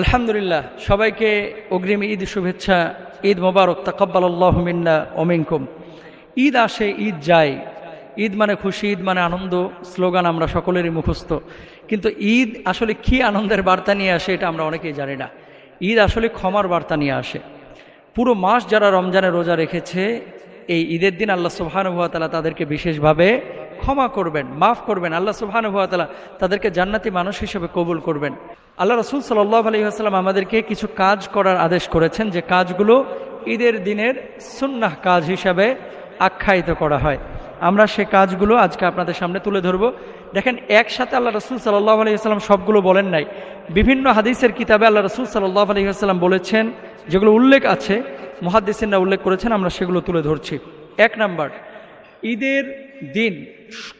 আলহামদুলিল্লাহ, সবাইকে অগ্রিম ঈদ শুভেচ্ছা। ঈদ মোবারক, তাকাব্বালাল্লাহু মিন্না ওয়া মিনকুম। ঈদ আসে, ঈদ যায়। ঈদ মানে খুশি, ঈদ মানে আনন্দ, স্লোগান আমরা সকলেরই মুখস্থ। কিন্তু ঈদ আসলে কি আনন্দের বার্তা নিয়ে আসে এটা আমরা অনেকেই জানি না। ঈদ আসলে ক্ষমার বার্তা নিয়ে আসে। পুরো মাস যারা রমজানে রোজা রেখেছে, এই ঈদের দিন আল্লাহ সুবহানাহু ওয়া তাআলা তাদেরকে বিশেষভাবে ক্ষমা করবেন, মাফ করবেন। আল্লাহ সুবহানাহু ওয়া তাআলা তাদেরকে জান্নাতি মানুষ হিসেবে কবুল করবেন। আল্লাহ রাসূল সাল্লাল্লাহু আলাইহি ওয়াসাল্লাম আমাদেরকে কিছু কাজ করার আদেশ করেছেন, যে কাজগুলো ঈদের দিনের সুন্নাহ কাজ হিসাবে আখ্যায়িত করা হয়। আমরা সে কাজগুলো আজকে আপনাদের সামনে তুলে ধরব। দেখেন, একসাথে আল্লাহ রাসূল সাল্লাল্লাহু আলাইহি ওয়াসাল্লাম সবগুলো বলেন নাই। বিভিন্ন হাদিসের কিতাবে আল্লাহ রাসূল সাল্লাল্লাহু আলাইহি ওয়াসাল্লাম বলেছেন, যেগুলো উল্লেখ আছে, মুহাদ্দিসিনরা উল্লেখ করেছেন, আমরা সেগুলো তুলে ধরছি। 1 নাম্বার, ঈদের দিন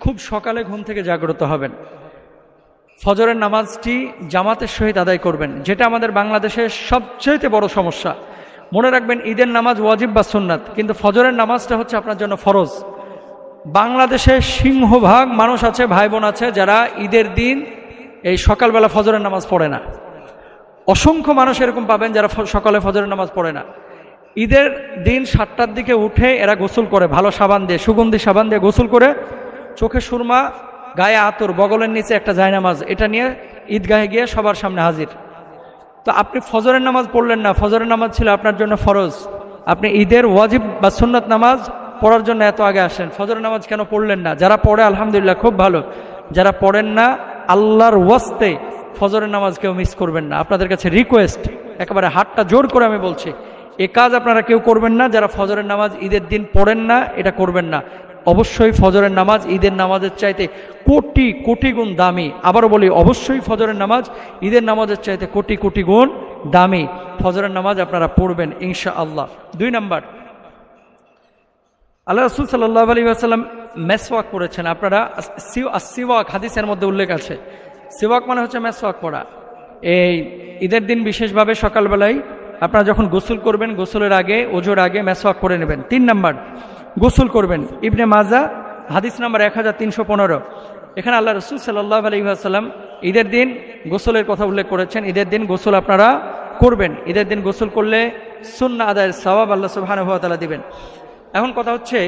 খুব সকালে ঘুম থেকে জাগ্রত হবেন। ফজরের নামাজটি জামাতের সহিত আদায় করবেন, যেটা আমাদের বাংলাদেশের সবচেয়ে বড় সমস্যা। মনে রাখবেন, ঈদের নামাজ ওয়াজিব বা সুন্নাত, কিন্তু ফজরের নামাজটা হচ্ছে আপনার জন্য ফরজ। বাংলাদেশে সিংহভাগ মানুষ আছে, ভাই বোন আছে, যারা ঈদের দিন এই সকালবেলা ফজরের নামাজ পড়ে না। অসংখ্য মানুষ এরকম পাবেন যারা সকালে ফজরের নামাজ পড়ে না। ঈদের দিন 7টার দিকে উঠে এরা গোসল করে, ভালো সাবান দিয়ে, সুগন্ধি সাবান দিয়ে গোসল করে, চোখে সুরমা, গায়ে আতর, বগলের নিচে একটা জায়নামাজ, এটা নিয়ে ঈদগাহে গিয়ে সবার সামনে হাজির। তো আপনি ফজরের নামাজ পড়লেন না, ফজরের নামাজ ছিল আপনার জন্য ফরজ। আপনি ঈদের ওয়াজিব বা সুন্নাত নামাজ পড়ার জন্য এত আগে আসেন, ফজরের নামাজ কেন পড়লেন না? যারা পড়ে আলহামদুলিল্লাহ, খুব ভালো। যারা পড়েন না, আল্লাহর ওয়াস্তে ফজরের নামাজ কেউ মিস করবেন না। আপনাদের কাছে রিকোয়েস্ট, একেবারে হাতটা জোর করে আমি বলছি, এ কাজ আপনারা কেউ করবেন না। যারা ফজরের নামাজ ঈদের দিন পড়েন না, এটা করবেন না। অবশ্যই ফজরের নামাজ ঈদের নামাজের চাইতে কোটি কোটি গুণ দামি। আবারও বলি, অবশ্যই ফজরের নামাজ ঈদের নামাজের চাইতে কোটি কোটি গুণ দামি। ফজরের নামাজ আপনারা পড়বেন ইনশাআল্লাহ। 2 নাম্বার, আল্লাহ রাসূল সাল্লাল্লাহু আলাইহি ওয়াসাল্লাম মেসওয়াক করেছেন। আপনারা সিওয়াক হাদিসের মধ্যে উল্লেখ আছে। সিওয়াক মানে হচ্ছে মেসওয়াক করা। এই ঈদের দিন বিশেষভাবে সকালবেলায় আপনারা যখন গোসল করবেন, গোসলের আগে, ওজোর আগে মেসওয়াক করে নেবেন। 3 নাম্বার, গোসল করবেন। ইবনে মাজা হাদিস নাম্বার 1315। এখানে আল্লাহ রাসূল সাল্লাল্লাহু আলাইহি ওয়াসাল্লাম ঈদের দিন গোসলের কথা উল্লেখ করেছেন। ঈদের দিন গোসল আপনারা করবেন। ঈদের দিন গোসল করলে সুন্নাহ আদায়ের সওয়াব আল্লাহ সুবহানাহু ওয়া তাআলা দিবেন। এখন কথা হচ্ছে,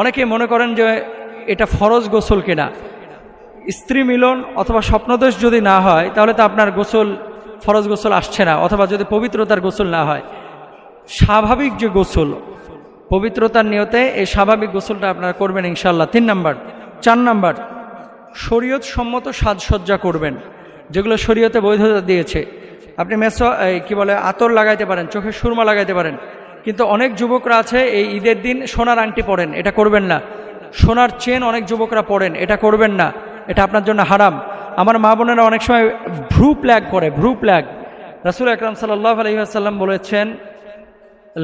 অনেকে মনে করেন যে এটা ফরজ গোসল কিনা। স্ত্রী মিলন অথবা স্বপ্নদোষ যদি না হয়, তাহলে তো আপনার গোসল ফরজ গোসল আসছে না, অথবা যদি পবিত্রতার গোসল না হয়। স্বাভাবিক যে গোসল, পবিত্রতার নিয়তে এই স্বাভাবিক গোসলটা আপনারা করবেন ইনশাআল্লাহ। 3 নাম্বার। 4 নাম্বার, শরীয়ত সম্মত সাজসজ্জা করবেন, যেগুলো শরীয়তে বৈধতা দিয়েছে। আপনি আতর লাগাইতে পারেন, চোখে সুরমা লাগাইতে পারেন, কিন্তু অনেক যুবকরা আছে এই ঈদের দিন সোনার আংটি পরেন, এটা করবেন না। সোনার চেন অনেক যুবকরা পরেন, এটা করবেন না, এটা আপনার জন্য হারাম। আমার মা বোনেরা অনেক সময় ভ্রু প্ল্যাগ করে, ভ্রু প্ল্যাগ। রাসূল আকরাম সাল্লাল্লাহু আলাইহি ওয়াসাল্লাম বলেছেন,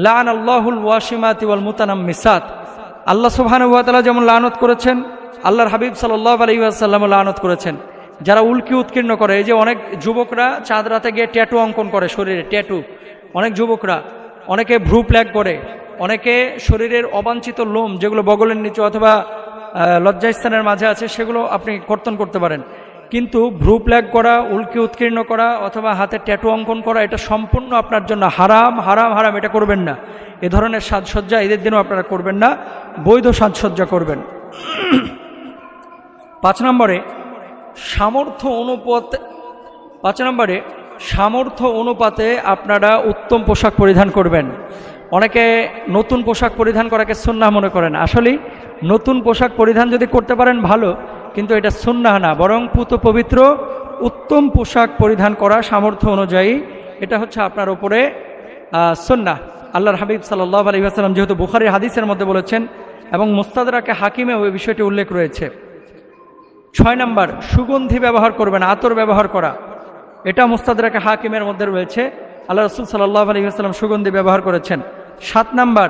লাআনাল্লাহুল ওয়াশিমাতি ওয়াল মুতানাম্মিসাত। আল্লাহ সুবহানাহু ওয়া তাআলা যেমন লানত করেছেন, আল্লাহর হাবিব সাল্লাল্লাহু আলাইহি ওয়াসাল্লামও লানত করেছেন যারা উল্কি উৎকীর্ণ করে। এই যে অনেক যুবকরা চাঁদ রাতে গিয়ে ট্যাটু অঙ্কন করে শরীরে, ট্যাটু। অনেক যুবকরা, অনেকে ভ্রু প্ল্যাগ করে, অনেকে শরীরের অবাঞ্ছিত লোম যেগুলো বগলের নিচে অথবা লজ্জাস্থানের মাঝে আছে, সেগুলো আপনি কর্তন করতে পারেন। কিন্তু ভ্রু প্ল্যাগ করা, উল্কি উৎকীর্ণ করা অথবা হাতে ট্যাটু অঙ্কন করা, এটা সম্পূর্ণ আপনার জন্য হারাম, হারাম, হারাম। এটা করবেন না। এ ধরনের সাজসজ্জা ঈদের দিনও আপনারা করবেন না, বৈধ সাজসজ্জা করবেন। 5 নম্বরে, সামর্থ্য অনুপাতে আপনারা উত্তম পোশাক পরিধান করবেন। অনেকে নতুন পোশাক পরিধান করাকে সুন্নাহ মনে করেন। আসলে নতুন পোশাক পরিধান যদি করতে পারেন ভালো, কিন্তু এটা সুন্নাহ না, বরং পুত পবিত্র উত্তম পোশাক পরিধান করা সামর্থ্য অনুযায়ী, এটা হচ্ছে আপনার উপরে সুন্নাহ। আল্লাহর হাবিব সাল্লাল্লাহু আলাইহি ওয়াসাল্লাম যেহেতু বুখারীর হাদিসের মধ্যে বলেছেন, এবং মুস্তাদরাকে হাকিমে ওই বিষয়টি উল্লেখ রয়েছে। 6 নাম্বার, সুগন্ধি ব্যবহার করবেন, আতর ব্যবহার করা, এটা মুস্তাদরাকে হাকিমের মধ্যে রয়েছে। আল্লাহ রাসূল সাল্লাল্লাহু আলাইহি ওয়াসাল্লাম সুগন্ধি ব্যবহার করেছেন। 7 নাম্বার,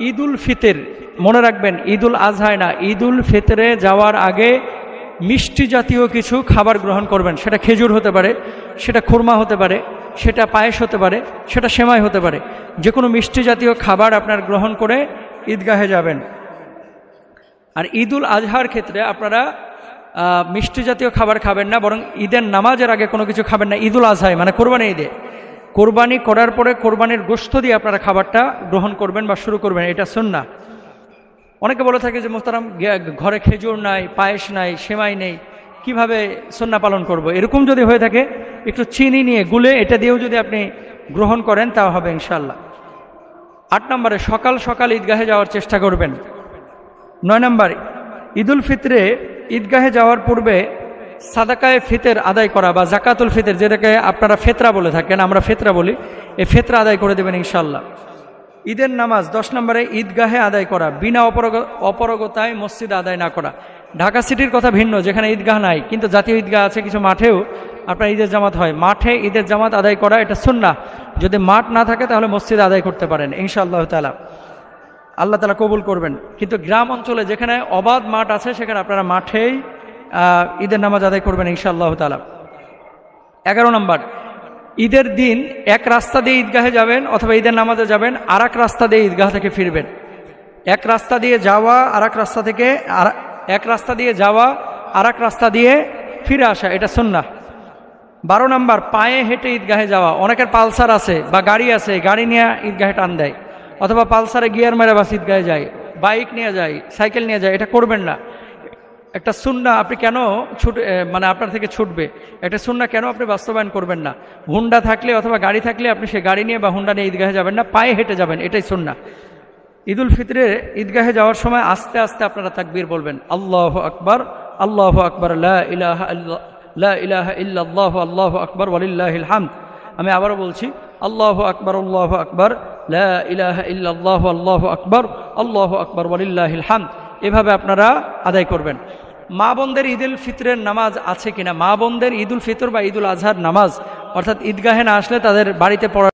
ঈদুল ফিতর, মনে রাখবেন ঈদুল আজহায় না, ঈদুল ফিতরে যাওয়ার আগে মিষ্টি জাতীয় কিছু খাবার গ্রহণ করবেন। সেটা খেজুর হতে পারে, সেটা খুরমা হতে পারে, সেটা পায়েস হতে পারে, সেটা সেমাই হতে পারে। যে কোনো মিষ্টি জাতীয় খাবার আপনার গ্রহণ করে ঈদগাহে যাবেন। আর ঈদুল আজহার ক্ষেত্রে আপনারা মিষ্টি জাতীয় খাবার খাবেন না, বরং ঈদের নামাজের আগে কোনো কিছু খাবেন না। ঈদুল আজহায় মানে কোরবানি ঈদে কোরবানি করার পরে কোরবানির গোশত দিয়ে আপনারা খাবারটা গ্রহণ করবেন বা শুরু করবেন, এটা সুন্নাহ। অনেকে বলে থাকে যে মোহতারাম ঘরে খেজুর নাই, পায়েস নাই, সেমাই নেই, কিভাবে সুন্নাহ পালন করব। এরকম যদি হয়ে থাকে একটু চিনি নিয়ে গুলে এটা দিয়েও যদি আপনি গ্রহণ করেন তাও হবে ইনশাআল্লাহ। 8 নম্বরে সকাল সকাল ঈদগাহে যাওয়ার চেষ্টা করবেন। 9 নম্বর, ঈদুল ফিতরে ঈদগাহে যাওয়ার পূর্বে সাদাকায়ে ফিতর আদায় করা বা জাকাতুল ফিতর, যেটাকে আপনারা ফেতরা বলে থাকেন, আমরা ফেতরা বলি, এই ফেতরা আদায় করে দেবেন ইনশাআল্লাহ। ঈদের নামাজ 10 নম্বরে ঈদগাহে আদায় করা, বিনা অপরগতায় মসজিদে আদায় না করা। ঢাকা সিটির কথা ভিন্ন, যেখানে ঈদগাহ নাই, কিন্তু জাতীয় ঈদগাহ আছে, কিছু মাঠেও আপনার ঈদের জামাত হয়, মাঠে ঈদের জামাত আদায় করা এটা সুন্নাহ। যদি মাঠ না থাকে তাহলে মসজিদে আদায় করতে পারেন ইনশাআল্লাহ তাআলা, আল্লাহ তাআলা কবুল করবেন। কিন্তু গ্রাম অঞ্চলে যেখানে অবাধ মাঠ আছে সেখানে আপনারা মাঠেই ঈদের নামাজ আদায় করবেন ইনশাআল্লাহ তাআলা। 11 নম্বর, ঈদের দিন এক রাস্তা দিয়ে ঈদগাহে যাবেন অথবা ঈদের নামাজে যাবেন, আর এক রাস্তা দিয়ে ঈদগাহ থেকে ফিরবেন। এক রাস্তা দিয়ে যাওয়া আর এক রাস্তা থেকে এক রাস্তা দিয়ে যাওয়া আর এক রাস্তা দিয়ে ফিরে আসা, এটা সুন্নাহ। 12 নম্বর, পায়ে হেঁটে ঈদগাহে যাওয়া। অনেকের পালসার আছে বা গাড়ি আছে, গাড়ি নিয়ে ঈদগাহে টান দেয়, অথবা পালসারে গিয়ার মেরে বাস ঈদগাহে যায়, বাইক নিয়ে যায়, সাইকেল নিয়ে যায়, এটা করবেন না। একটা সুন্নাহ আপনি কেন মানে আপনার থেকে ছুটবে, একটা সুন্নাহ কেন আপনি বাস্তবায়ন করবেন না? হুন্ডা থাকলে অথবা গাড়ি থাকলে আপনি সে গাড়ি নিয়ে বা হুন্ডা নিয়ে ঈদগাহে যাবেন না, পায়ে হেঁটে যাবেন, এটাই সুন্নাহ। ঈদুল ফিতরে ঈদগাহে যাওয়ার সময় আস্তে আস্তে আপনারা তাকবীর বলবেন, আল্লাহু আকবার, আল্লাহু আকবার, লা ইলাহা ইল্লাল্লাহু, আল্লাহু আকবার ওয়ালিল্লাহিল হামদ। আমি আবারও বলছি, আল্লাহু আকবার, আল্লাহু আকবার, লা ইলাহা ইল্লাল্লাহু, আল্লাহু আকবার, আল্লাহু আকবার ওয়ালিল্লাহিল হামদ। এভাবে আপনারা আদায় করবেন। মা বোনদের ঈদুল ফিতরের নামাজ আছে কিনা? মা বোনদের ঈদুল ফিতর বা ঈদুল আজহার নামাজ অর্থাৎ ঈদগাহে না আসলে তাদের বাড়িতে পড়া